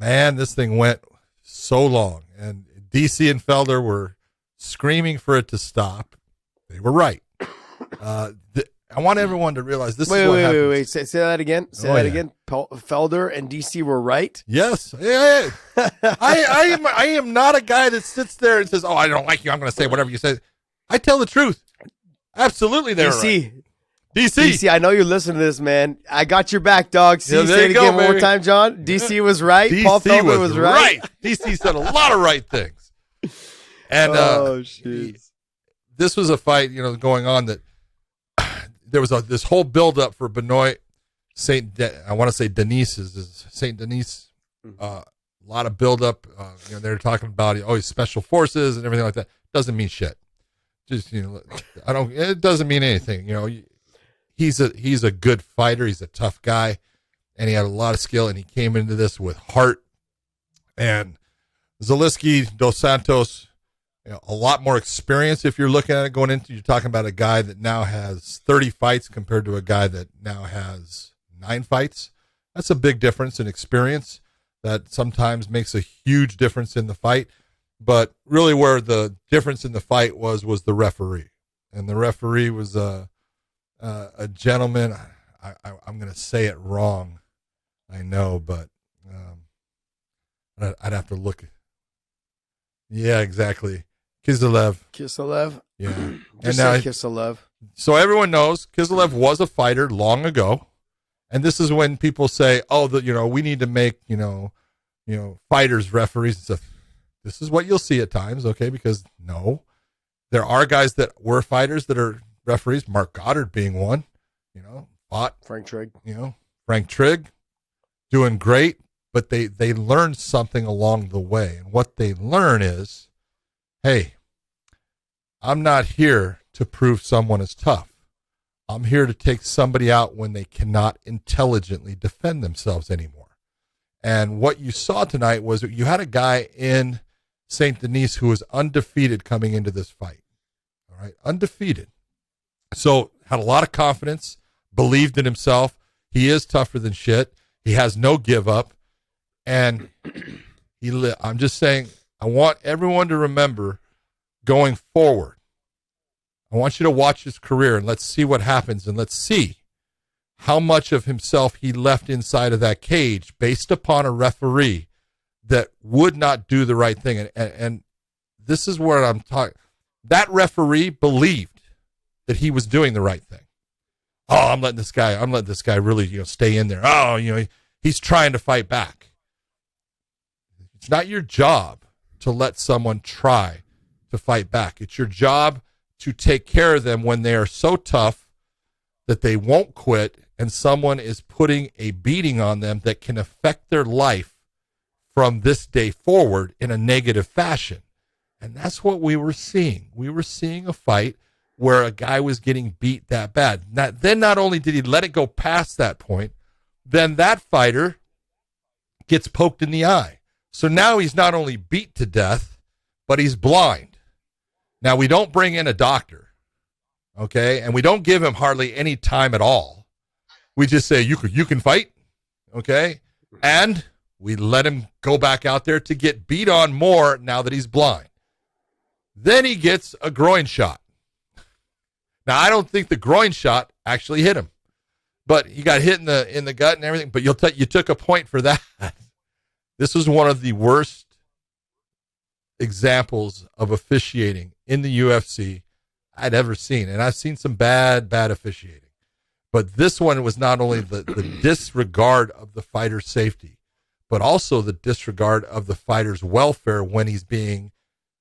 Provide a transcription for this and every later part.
man, this thing went so long. And DC and Felder were screaming for it to stop. They were right. I want everyone to realize this is what happens. Wait. Say that again. Say that again. Felder and DC were right? Yes. Yeah. I am not a guy that sits there and says, oh, I don't like you, I'm going to say whatever you say. I tell the truth. Absolutely, they're right. DC, I know you listen to this, man. I got your back, dog. See, say it again one more time, John. DC was right. DC Paul Felder was right. DC said a lot of right things. And this was a fight, going on that there was this whole buildup for Benoit I want to say Saint Denis. A lot of buildup. They're talking about he's special forces and everything like that. Doesn't mean shit. Just it doesn't mean anything. He's a good fighter. He's a tough guy, and he had a lot of skill. And he came into this with heart. And Zaleski Dos Santos, a lot more experience. If you're looking at it going into, you're talking about a guy that now has 30 fights compared to a guy that now has 9 fights. That's a big difference in experience. That sometimes makes a huge difference in the fight. But really, where the difference in the fight was the referee, and the referee was a gentleman. I'm going to say it wrong, I know, but I'd have to look. Yeah, exactly. Kiselev. Yeah. And now Kiselev. So everyone knows Kiselev was a fighter long ago, and this is when people say, "Oh, we need to make fighters referees and stuff." This is what you'll see at times, okay? Because no, there are guys that were fighters that are referees. Mark Goddard being one, fought Frank Trigg. Frank Trigg, doing great, but they learned something along the way, and what they learn is, hey, I'm not here to prove someone is tough. I'm here to take somebody out when they cannot intelligently defend themselves anymore. And what you saw tonight was you had a guy in St. Denis who was undefeated coming into this fight. All right, undefeated. So had a lot of confidence, believed in himself. He is tougher than shit. He has no give up. And I'm just saying, I want everyone to remember going forward. I want you to watch his career and let's see what happens, and let's see how much of himself he left inside of that cage based upon a referee that would not do the right thing. And this is where I'm talking. That referee believed that he was doing the right thing. Oh, I'm letting this guy really, stay in there. Oh, he's trying to fight back. It's not your job to let someone try to fight back. It's your job to take care of them when they are so tough that they won't quit, and someone is putting a beating on them that can affect their life from this day forward in a negative fashion. And that's what we were seeing. We were seeing a fight where a guy was getting beat that bad. Then not only did he let it go past that point, then that fighter gets poked in the eye. So now he's not only beat to death, but he's blind. Now, we don't bring in a doctor, okay? And we don't give him hardly any time at all. We just say, you can fight, okay? And we let him go back out there to get beat on more now that he's blind. Then he gets a groin shot. Now, I don't think the groin shot actually hit him, but he got hit in the gut and everything, but you took a point for that. This was one of the worst examples of officiating in the UFC I'd ever seen. And I've seen some bad officiating. But this one was not only the disregard of the fighter's safety, but also the disregard of the fighter's welfare when he's being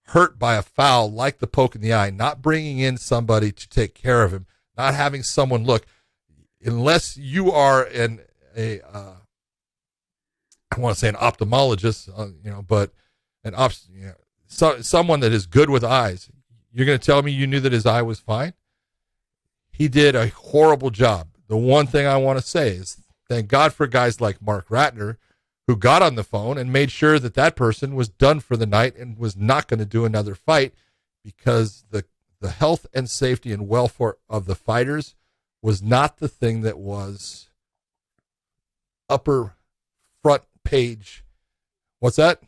hurt by a foul like the poke in the eye, not bringing in somebody to take care of him, not having someone look. Unless you are I want to say an ophthalmologist, but someone that is good with eyes. You're going to tell me you knew that his eye was fine? He did a horrible job. The one thing I want to say is thank God for guys like Mark Ratner, who got on the phone and made sure that person was done for the night and was not going to do another fight, because the health and safety and welfare of the fighters was not the thing that was upper front page What's that?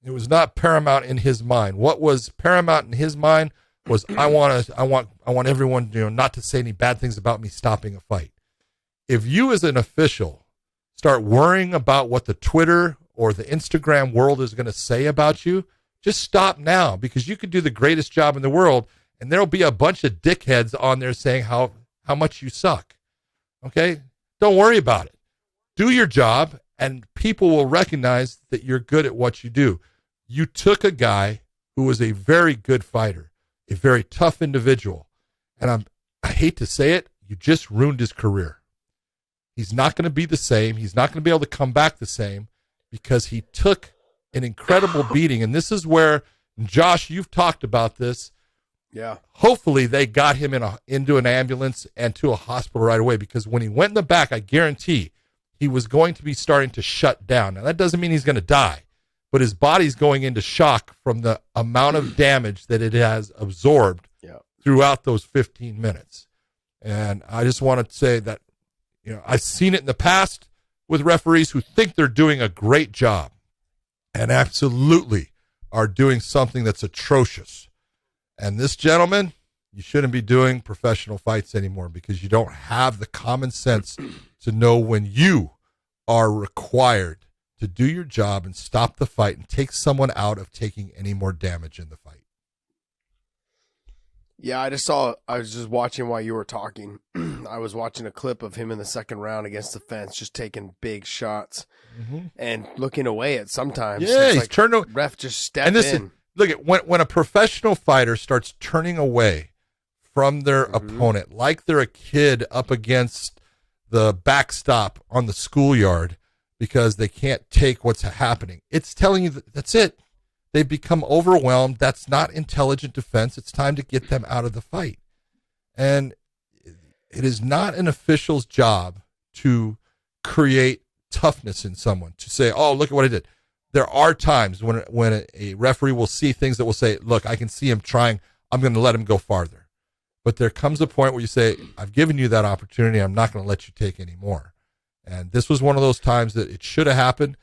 It was not paramount in his mind. What was paramount in his mind was I want everyone, not to say any bad things about me stopping a fight. If you as an official start worrying about what the Twitter or the Instagram world is going to say about you, just stop now, because you could do the greatest job in the world and there'll be a bunch of dickheads on there saying how much you suck. Okay? Don't worry about it. Do your job and people will recognize that you're good at what you do. You took a guy who was a very good fighter, a very tough individual, and I hate to say it, you just ruined his career. He's not going to be the same. He's not going to be able to come back the same because he took an incredible beating. And this is where, Josh, you've talked about this. Yeah. Hopefully they got him into an ambulance and to a hospital right away, because when he went in the back, I guarantee he was going to be starting to shut down. Now, that doesn't mean he's going to die, but his body's going into shock from the amount of damage that it has absorbed throughout those 15 minutes. And I just want to say that, I've seen it in the past with referees who think they're doing a great job and absolutely are doing something that's atrocious. And this gentleman, you shouldn't be doing professional fights anymore because you don't have the common sense to know when you are required to do your job and stop the fight and take someone out of taking any more damage in the fight. Yeah, I was just watching while you were talking. I was watching a clip of him in the second round against the fence, just taking big shots and looking away at sometimes. Yeah, it's he's like turned. Ref just stepped in. Look at when a professional fighter starts turning away from their opponent, like they're a kid up against the backstop on the schoolyard because they can't take what's happening. It's telling you that's it. They've become overwhelmed. That's not intelligent defense. It's time to get them out of the fight. And it is not an official's job to create toughness in someone, to say, oh, look at what I did. There are times when a referee will see things that will say, look, I can see him trying. I'm going to let him go farther. But there comes a point where you say, I've given you that opportunity. I'm not going to let you take any more. And this was one of those times that it should have happened.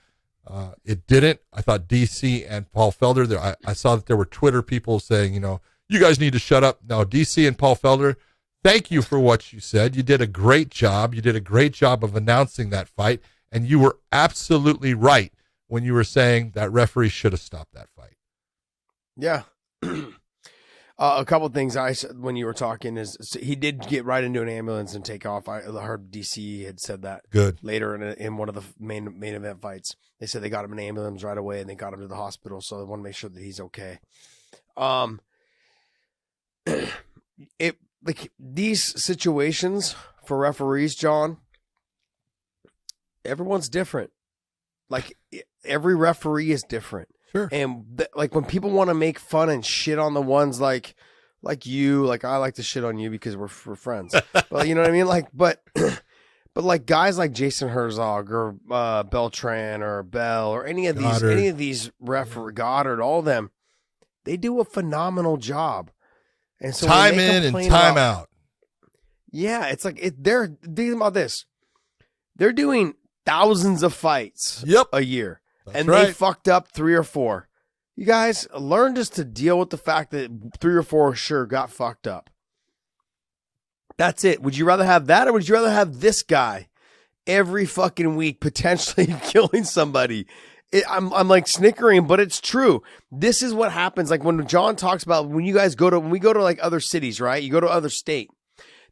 It didn't. I thought DC and Paul Felder, I saw that there were Twitter people saying, you guys need to shut up. No, DC and Paul Felder, thank you for what you said. You did a great job. You did a great job of announcing that fight. And you were absolutely right when you were saying that referee should have stopped that fight. Yeah. A couple of things I said when you were talking is he did get right into an ambulance and take off. I heard DC had said that good later in one of the main event fights. They said they got him in an ambulance right away and they got him to the hospital. So they want to make sure that he's okay. These situations for referees, John, everyone's different. Like every referee is different. Sure. And when people want to make fun and shit on the ones like you, like I like to shit on you because we're friends. But you know what I mean? But guys like Jason Herzog or Beltran or Bell or any of these referee Goddard, all of them, they do a phenomenal job. And so time in and time out. Yeah, it's like they're thinking about this. They're doing thousands of fights a year. That's and right. They fucked up 3 or 4. You guys learn just to deal with the fact that 3 or 4 sure got fucked up. That's it. Would you rather have that or would you rather have this guy every fucking week potentially killing somebody? I'm like snickering, but it's true. This is what happens. Like when John talks about when we go to like other cities, right? You go to other state.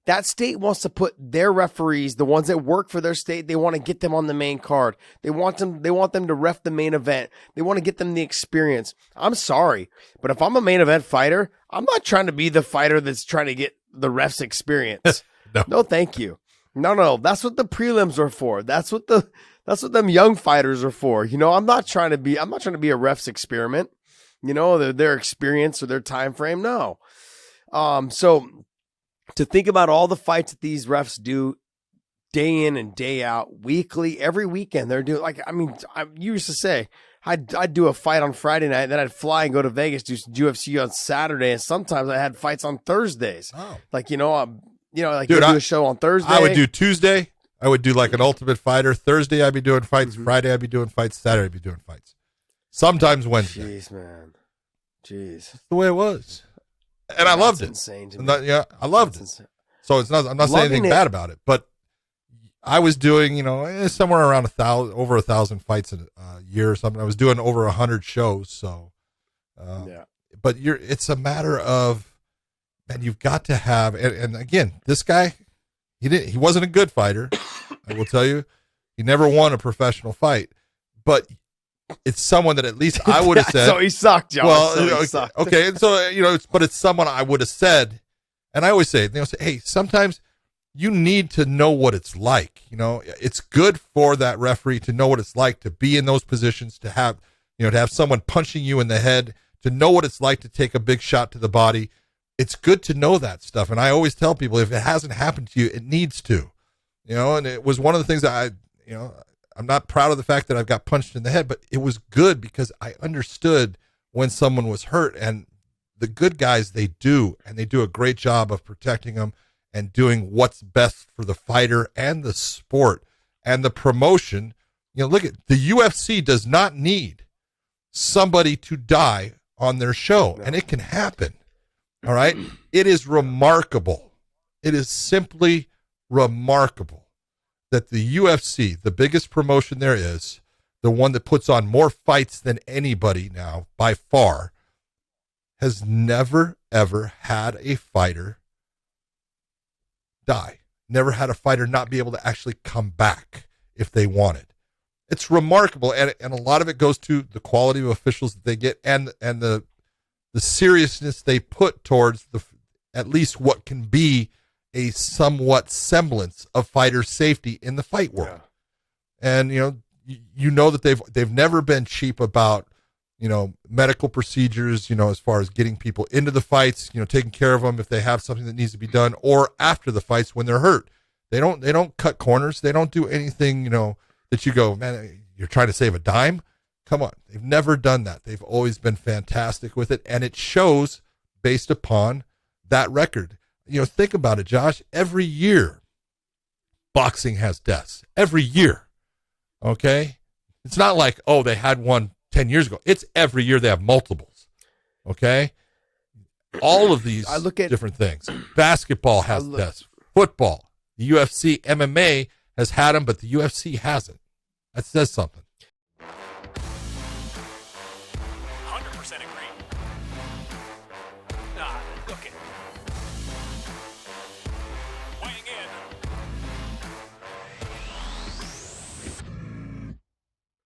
That state wants to put their referees, the ones that work for their state, they want to get them on the main card. They want them to ref the main event. They want to get them the experience. I'm sorry, but if I'm a main event fighter, I'm not trying to be the fighter that's trying to get the ref's experience. No, thank you. No. That's what the prelims are for. That's what them young fighters are for. I'm not trying to be a ref's experiment. Their experience or their time frame. No. So to think about all the fights that these refs do day in and day out, weekly, every weekend, they're doing you used to say, I'd do a fight on Friday night, then I'd fly and go to Vegas, do UFC on Saturday. And sometimes I had fights on Thursdays. Oh. Dude, do a show on Thursday. I would do Tuesday. I would do like an Ultimate Fighter. Thursday I'd be doing fights. Friday I'd be doing fights. Saturday I'd be doing fights. Sometimes Wednesday. Jeez, man. Jeez. That's the way it was. And I loved it. Insane to me. Yeah, I loved it. So it's not. I'm not saying anything bad about it, but I was doing, somewhere around over 1,000 fights a year or something. I was doing over 100 shows. So, yeah. But it's a matter of, man, you've got to have. And again, this guy, he wasn't a good fighter. I will tell you, he never won a professional fight, but it's someone that at least I would have said. So he sucked, Josh. Well, he sucked. Okay, and so but it's someone I would have said, and I always say, hey, sometimes you need to know what it's like. It's good for that referee to know what it's like to be in those positions, to have someone punching you in the head, to know what it's like to take a big shot to the body. It's good to know that stuff, and I always tell people if it hasn't happened to you, it needs to. And it was one of the things that I'm not proud of the fact that I've got punched in the head, but it was good because I understood when someone was hurt, and the good guys, they do a great job of protecting them and doing what's best for the fighter and the sport and the promotion. Look at the UFC does not need somebody to die on their show, and it can happen. All right. It is remarkable. It is simply remarkable that the UFC, the biggest promotion there is, the one that puts on more fights than anybody now by far, has never, ever had a fighter die. Never had a fighter not be able to actually come back if they wanted. It's remarkable, and a lot of it goes to the quality of officials that they get and the seriousness they put towards at least what can be a somewhat semblance of fighter safety in the fight world. Yeah. And that they've never been cheap about medical procedures, as far as getting people into the fights, taking care of them if they have something that needs to be done, or after the fights when they're hurt. They don't cut corners. They don't do anything, that you go, man, you're trying to save a dime. Come on. They've never done that. They've always been fantastic with it. And it shows based upon that record. Think about it, Josh. Every year, boxing has deaths. Every year. Okay? It's not like, they had one 10 years ago. It's every year they have multiples. Okay? All of these different things. Basketball has deaths. Football. The UFC, MMA has had them, but the UFC hasn't. That says something.